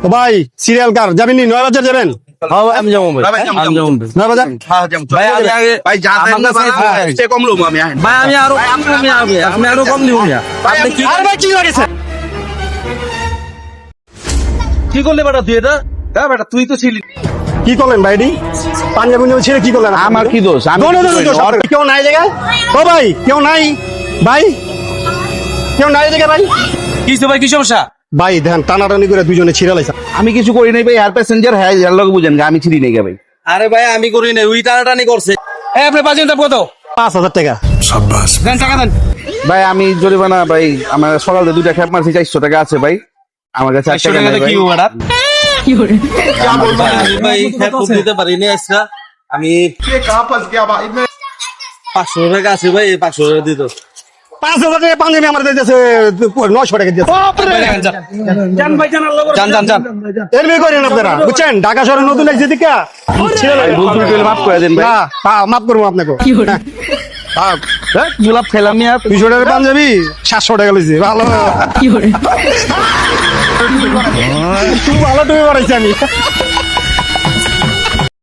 তো ভাই সিরিয়াল কার যাবেন নি 9 বাজার যাবেন? হ্যাঁ আমি যাবো ভাই, আমি যাবো 9 বাজার ভাই। আমি আগে ভাই যা কম লোক আমি ভাই আমি আরো কম দিব, আমি আরো কম দিব মিয়া। আপনি কি আর ভাই কি লাগেছে? কি করলে বেটা তুই এটা? হ্যাঁ বেটা তুই তো ছিলি কি করলেন ভাইডি? পাঞ্জাবি নিয়ে ছেড়ে কি করলেন? আমার কি দোষ? আমি দোনো কি দোষ। করিনি? কেউ নাই জায়গায়? ও ভাই কেউ নাই ভাই, কেউ নাই জায়গায় ভাই? কি ভাই, কি সমস্যা? ভাই ধ্যান টানাটানি করে দুজনে ছিড়ে লাইছে। আমি কিছু করি নাই ভাই, আর প্যাসেঞ্জার হ্যাঁ যার লোক বুঝেন আমি ছিড়ি নাই ভাই। আরে ভাই আমি করি না, ওই টানাটানি করছে। এই আপনি বাজেন তা কত? 5000 টাকা। দেন টাকা দেন। ভাই আমি জরিমানা ভাই, আমার সকালে 2টা খ্যাপ মারছি, 400 টাকা আছে ভাই আমার কাছে। 100 টাকা কি ওটা? ভাই খেপ দিতে পারি না আজকে আমি। 500 টাকা আছে ভাই, 500 টাকা দিত। 5000 টাকা পাঞ্জাবি আমার দিতেছে 900 টাকা দিতেছে। জান ভাই জান আল্লাহ জান জান জান। এরমি করেন আপনারা বুঝছেন, ঢাকা শহরে নতুন লাগছে দিকা ছিড়ে লাইছে। ভুল ত্রুটি হলে মাফ করে দেন ভাই। না মাফ করবো আপনাকে। গোলাপ খেলাম নিয়ে 200 টাকার পাঞ্জাবি 700 টাকা লইছে। ভালো ভালো তুমি বাড়াইছি আমি।